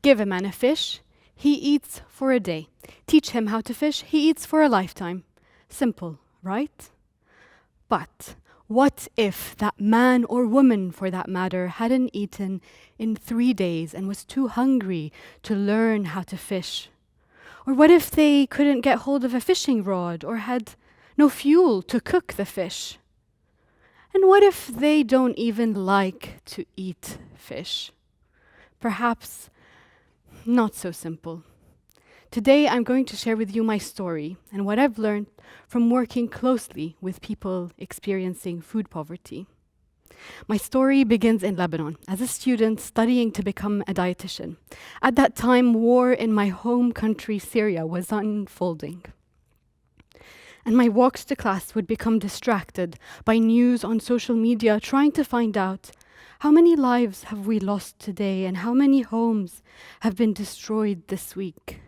Give a man a fish, he eats for a day. Teach him how to fish, he eats for a lifetime. Simple, right? But what if that man or woman, for that matter, hadn't eaten in 3 days and was too hungry to learn how to fish? Or what if they couldn't get hold of a fishing rod or had no fuel to cook the fish? And what if they don't even like to eat fish? Perhaps not so simple. Today I'm going to share with you my story and what I've learned from working closely with people experiencing food poverty. My story begins in Lebanon as a student studying to become a dietitian. At that time, war in my home country, Syria, was unfolding. And my walks to class would become distracted by news on social media, trying to find out how many lives have we lost today and how many homes have been destroyed this week.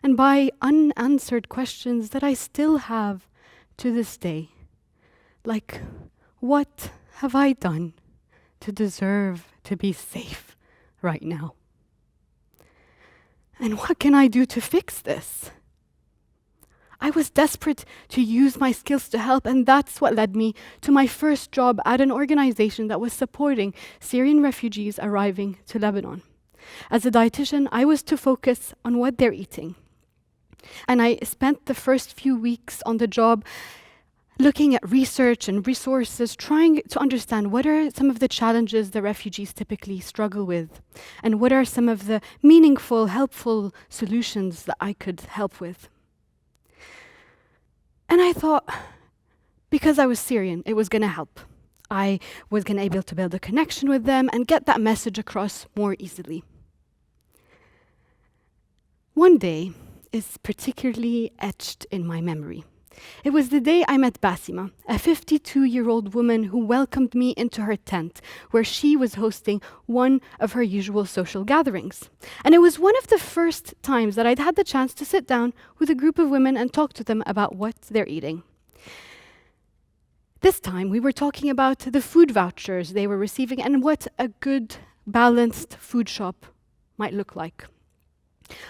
And by unanswered questions that I still have to this day, like, what have I done to deserve to be safe right now? And what can I do to fix this? I was desperate to use my skills to help, and that's what led me to my first job at an organization that was supporting Syrian refugees arriving to Lebanon. As a dietitian, I was to focus on what they're eating. And I spent the first few weeks on the job looking at research and resources, trying to understand what are some of the challenges the refugees typically struggle with, and what are some of the meaningful, helpful solutions that I could help with. And I thought, because I was Syrian, it was going to help. I was going to be able to build a connection with them and get that message across more easily. One day is particularly etched in my memory. It was the day I met Basima, a 52-year-old woman who welcomed me into her tent, where she was hosting one of her usual social gatherings. And it was one of the first times that I'd had the chance to sit down with a group of women and talk to them about what they're eating. This time, we were talking about the food vouchers they were receiving and what a good, balanced food shop might look like.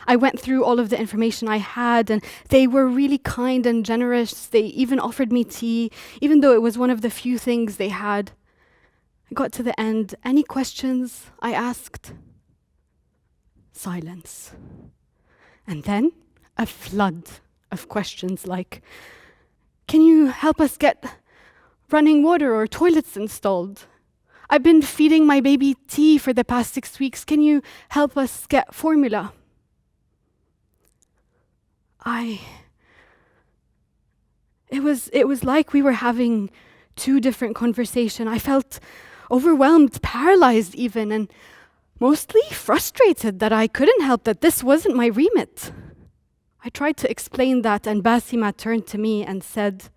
I went through all of the information I had, and they were really kind and generous. They even offered me tea, even though it was one of the few things they had. I got to the end. Any questions? I asked. Silence. And then a flood of questions like, can you help us get running water or toilets installed? I've been feeding my baby tea for the past 6 weeks. Can you help us get formula? It was like we were having two different conversations. I felt overwhelmed, paralyzed even, and mostly frustrated that I couldn't help, that this wasn't my remit. I tried to explain that, and Basima turned to me and said,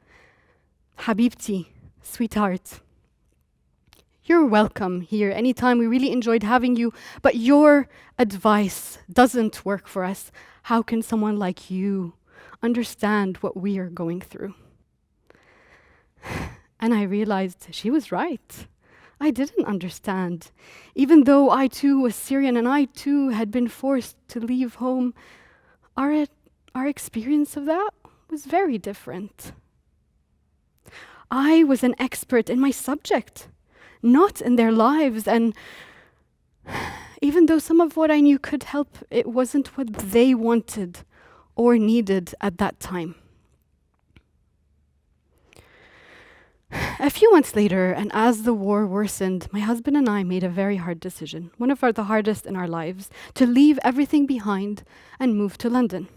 Habibti, sweetheart, you're welcome here anytime. We really enjoyed having you, but your advice doesn't work for us. How can someone like you understand what we are going through? And I realized she was right. I didn't understand. Even though I too was Syrian and I too had been forced to leave home, our experience of that was very different. I was an expert in my subject, not in their lives, and even though some of what I knew could help, it wasn't what they wanted or needed at that time. A few months later, and as the war worsened, my husband and I made a very hard decision, one of the hardest in our lives, to leave everything behind and move to London.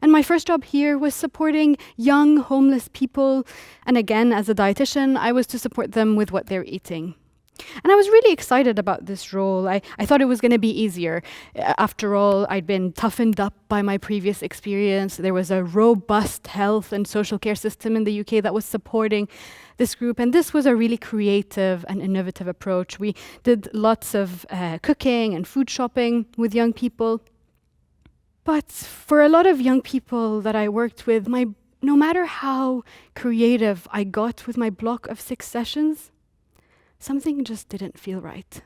And my first job here was supporting young homeless people, and again, as a dietitian, I was to support them with what they're eating. And I was really excited about this role. I thought it was going to be easier. After all, I'd been toughened up by my previous experience. There was a robust health and social care system in the UK that was supporting this group, and this was a really creative and innovative approach. We did lots of cooking and food shopping with young people. But for a lot of young people that I worked with, no matter how creative I got with my block of 6 sessions, something just didn't feel right.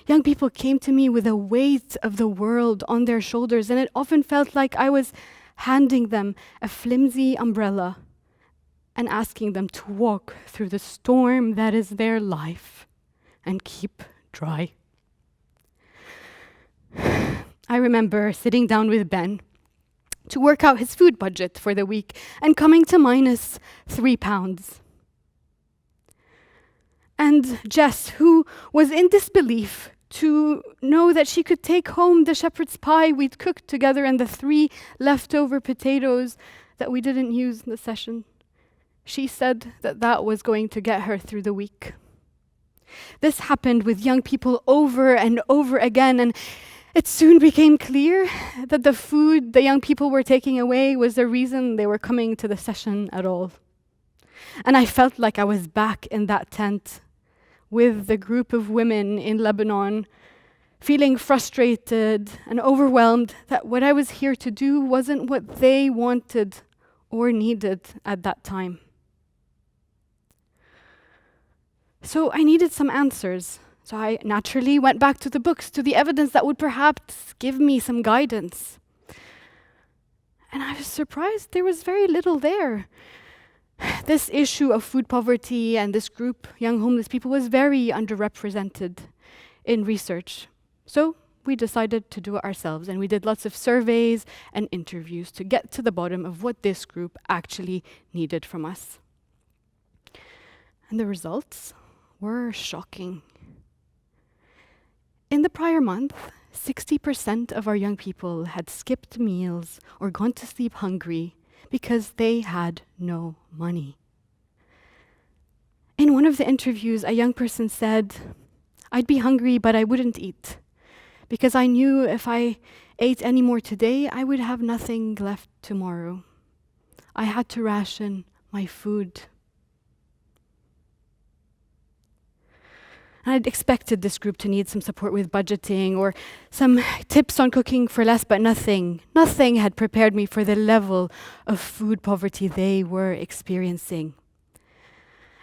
Young people came to me with the weight of the world on their shoulders, and it often felt like I was handing them a flimsy umbrella and asking them to walk through the storm that is their life and keep dry. I remember sitting down with Ben to work out his food budget for the week and coming to minus 3 pounds. And Jess, who was in disbelief to know that she could take home the shepherd's pie we'd cooked together and the 3 leftover potatoes that we didn't use in the session. She said that that was going to get her through the week. This happened with young people over and over again, and it soon became clear that the food the young people were taking away was the reason they were coming to the session at all. And I felt like I was back in that tent with the group of women in Lebanon, feeling frustrated and overwhelmed that what I was here to do wasn't what they wanted or needed at that time. So I needed some answers. So I naturally went back to the books, to the evidence that would perhaps give me some guidance. And I was surprised there was very little there. This issue of food poverty and this group, young homeless people, was very underrepresented in research. So we decided to do it ourselves, and we did lots of surveys and interviews to get to the bottom of what this group actually needed from us. And the results were shocking. In the prior month, 60% of our young people had skipped meals or gone to sleep hungry because they had no money. In one of the interviews, a young person said, "I'd be hungry, but I wouldn't eat, because I knew if I ate any more today, I would have nothing left tomorrow. I had to ration my food." I'd expected this group to need some support with budgeting or some tips on cooking for less, but nothing had prepared me for the level of food poverty they were experiencing.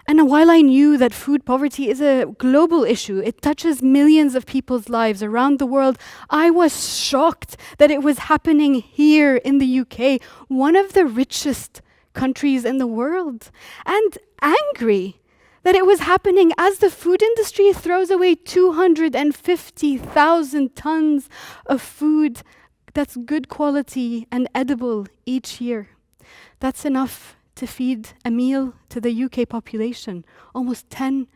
And while I knew that food poverty is a global issue, it touches millions of people's lives around the world, I was shocked that it was happening here in the UK, one of the richest countries in the world, and angry that it was happening as the food industry throws away 250,000 tons of food that's good quality and edible each year. That's enough to feed a meal to the UK population, almost 10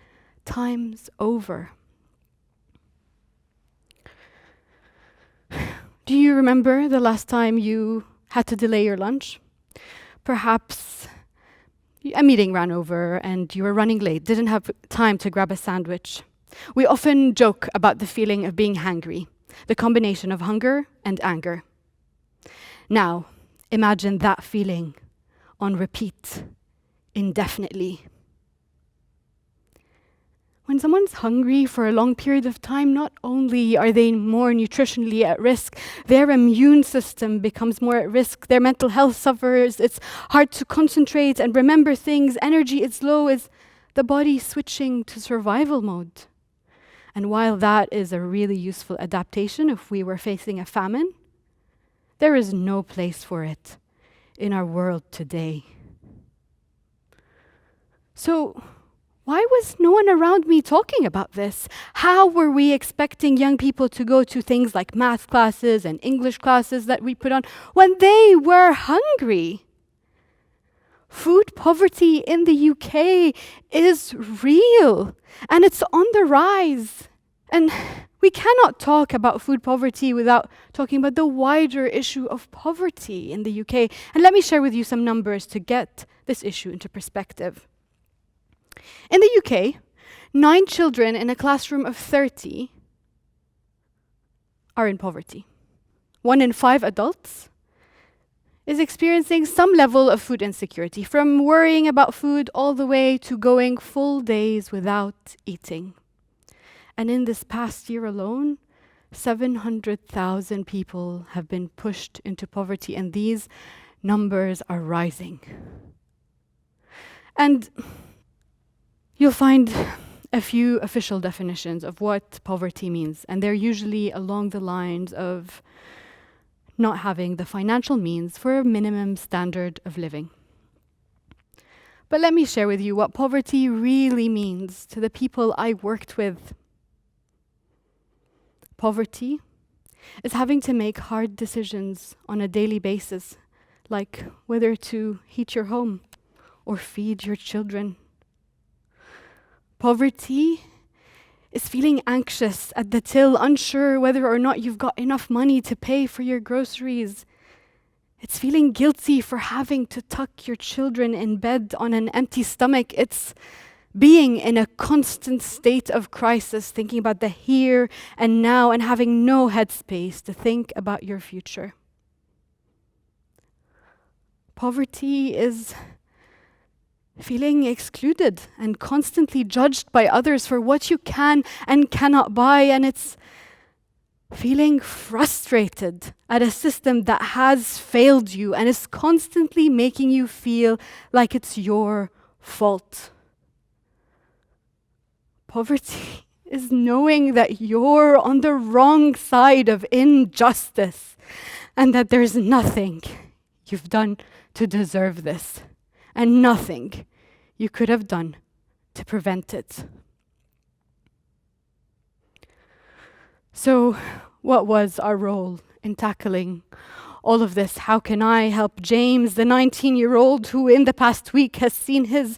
times over. Do you remember the last time you had to delay your lunch? Perhaps a meeting ran over and you were running late, didn't have time to grab a sandwich. We often joke about the feeling of being hangry, the combination of hunger and anger. Now, imagine that feeling on repeat, indefinitely. When someone's hungry for a long period of time, not only are they more nutritionally at risk, their immune system becomes more at risk, their mental health suffers, it's hard to concentrate and remember things, energy is low, is the body switching to survival mode. And while that is a really useful adaptation if we were facing a famine, there is no place for it in our world today. So, why was no one around me talking about this? How were we expecting young people to go to things like math classes and English classes that we put on when they were hungry? Food poverty in the UK is real and it's on the rise. And we cannot talk about food poverty without talking about the wider issue of poverty in the UK. And let me share with you some numbers to get this issue into perspective. In the UK, 9 children in a classroom of 30 are in poverty. 1 in 5 adults is experiencing some level of food insecurity, from worrying about food all the way to going full days without eating. And in this past year alone, 700,000 people have been pushed into poverty, and these numbers are rising. And you'll find a few official definitions of what poverty means, and they're usually along the lines of not having the financial means for a minimum standard of living. But let me share with you what poverty really means to the people I worked with. Poverty is having to make hard decisions on a daily basis, like whether to heat your home or feed your children. Poverty is feeling anxious at the till, unsure whether or not you've got enough money to pay for your groceries. It's feeling guilty for having to tuck your children in bed on an empty stomach. It's being in a constant state of crisis, thinking about the here and now and having no headspace to think about your future. Poverty is feeling excluded and constantly judged by others for what you can and cannot buy, and it's feeling frustrated at a system that has failed you and is constantly making you feel like it's your fault. Poverty is knowing that you're on the wrong side of injustice and that there's nothing you've done to deserve this and nothing you could have done to prevent it. So, what was our role in tackling all of this? How can I help James, the 19-year-old who in the past week has seen his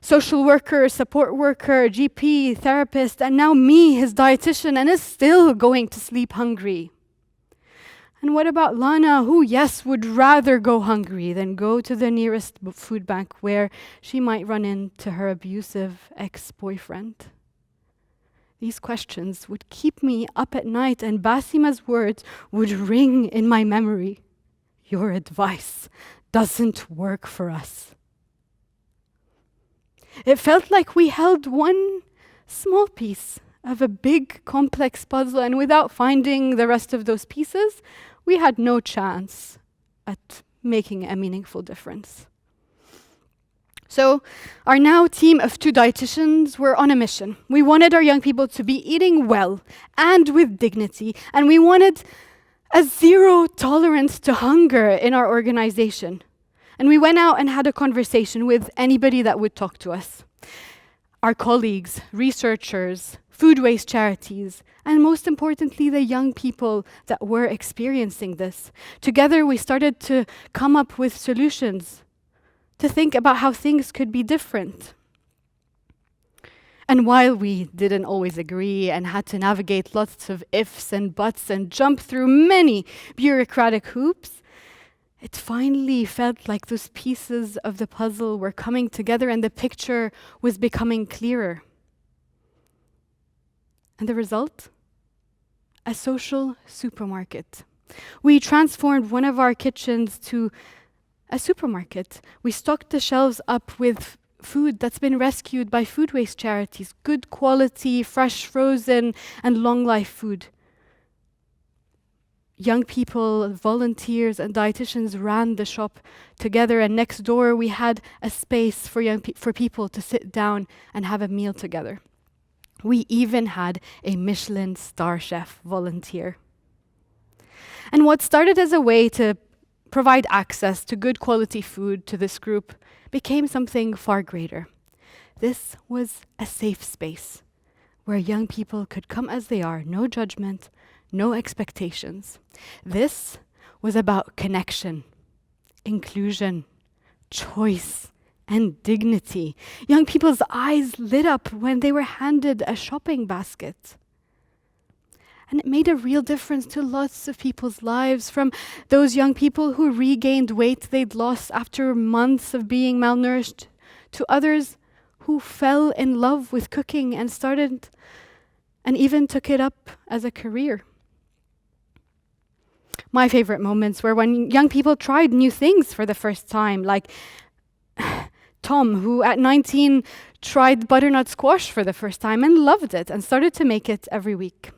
social worker, support worker, GP, therapist, and now me, his dietitian, and is still going to sleep hungry? And what about Lana, who, yes, would rather go hungry than go to the nearest food bank where she might run into her abusive ex-boyfriend? These questions would keep me up at night, and Basima's words would ring in my memory. Your advice doesn't work for us. It felt like we held one small piece of a big, complex puzzle, and without finding the rest of those pieces, we had no chance at making a meaningful difference. So, our now team of 2 dietitians were on a mission. We wanted our young people to be eating well and with dignity, and we wanted a zero tolerance to hunger in our organization. And we went out and had a conversation with anybody that would talk to us. Our colleagues, researchers, food waste charities, and most importantly, the young people that were experiencing this. Together, we started to come up with solutions, to think about how things could be different. And while we didn't always agree and had to navigate lots of ifs and buts and jump through many bureaucratic hoops, it finally felt like those pieces of the puzzle were coming together and the picture was becoming clearer. And the result? A social supermarket. We transformed one of our kitchens to a supermarket. We stocked the shelves up with food that's been rescued by food waste charities, good quality, fresh, frozen, and long life food. Young people, volunteers, and dietitians ran the shop together, and next door we had a space for people to sit down and have a meal together. We even had a Michelin star chef volunteer. And what started as a way to provide access to good quality food to this group became something far greater. This was a safe space where young people could come as they are, no judgment, no expectations. This was about connection, inclusion, choice, and dignity. Young people's eyes lit up when they were handed a shopping basket. And it made a real difference to lots of people's lives, from those young people who regained weight they'd lost after months of being malnourished, to others who fell in love with cooking and started and even took it up as a career. My favorite moments were when young people tried new things for the first time, like Tom, who at 19 tried butternut squash for the first time and loved it and started to make it every week.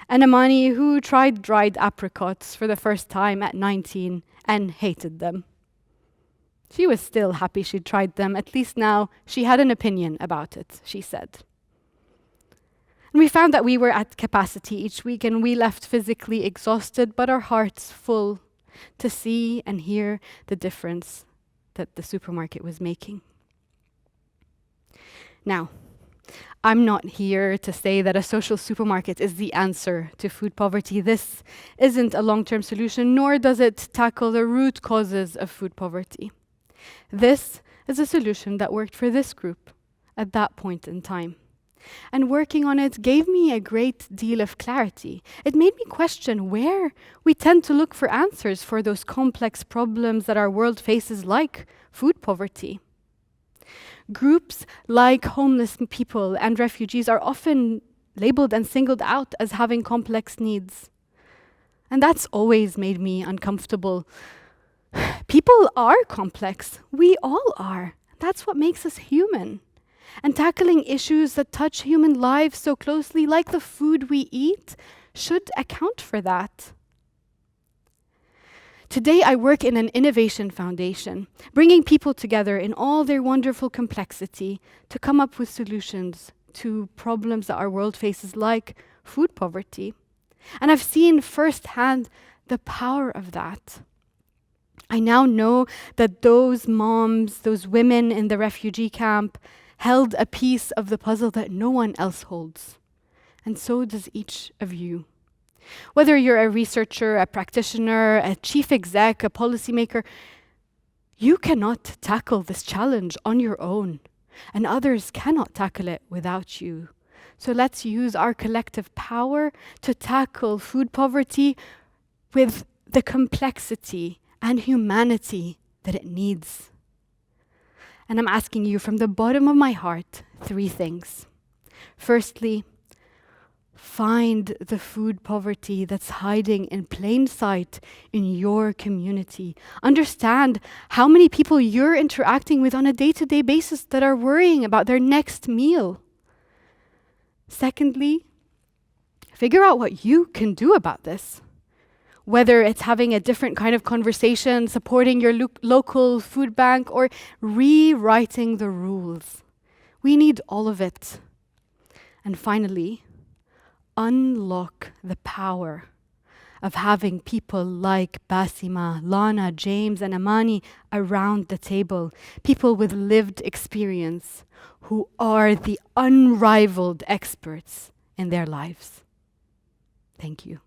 And Amani, who tried dried apricots for the first time at 19 and hated them. She was still happy she'd tried them. At least now she had an opinion about it, she said. And we found that we were at capacity each week, and we left physically exhausted, but our hearts full to see and hear the difference that the supermarket was making. Now, I'm not here to say that a social supermarket is the answer to food poverty. This isn't a long-term solution, nor does it tackle the root causes of food poverty. This is a solution that worked for this group at that point in time. And working on it gave me a great deal of clarity. It made me question where we tend to look for answers for those complex problems that our world faces, like food poverty. Groups like homeless people and refugees are often labeled and singled out as having complex needs. And that's always made me uncomfortable. People are complex. We all are. That's what makes us human. And tackling issues that touch human lives so closely, like the food we eat, should account for that. Today, I work in an innovation foundation, bringing people together in all their wonderful complexity to come up with solutions to problems that our world faces, like food poverty. And I've seen firsthand the power of that. I now know that those moms, those women in the refugee camp, held a piece of the puzzle that no one else holds. And so does each of you. Whether you're a researcher, a practitioner, a chief exec, a policymaker, you cannot tackle this challenge on your own, and others cannot tackle it without you. So let's use our collective power to tackle food poverty with the complexity and humanity that it needs. And I'm asking you from the bottom of my heart 3 things. Firstly, find the food poverty that's hiding in plain sight in your community. Understand how many people you're interacting with on a day-to-day basis that are worrying about their next meal. Secondly, figure out what you can do about this. Whether it's having a different kind of conversation, supporting your local food bank, or rewriting the rules. We need all of it. And finally, unlock the power of having people like Basima, Lana, James, and Amani around the table, people with lived experience who are the unrivaled experts in their lives. Thank you.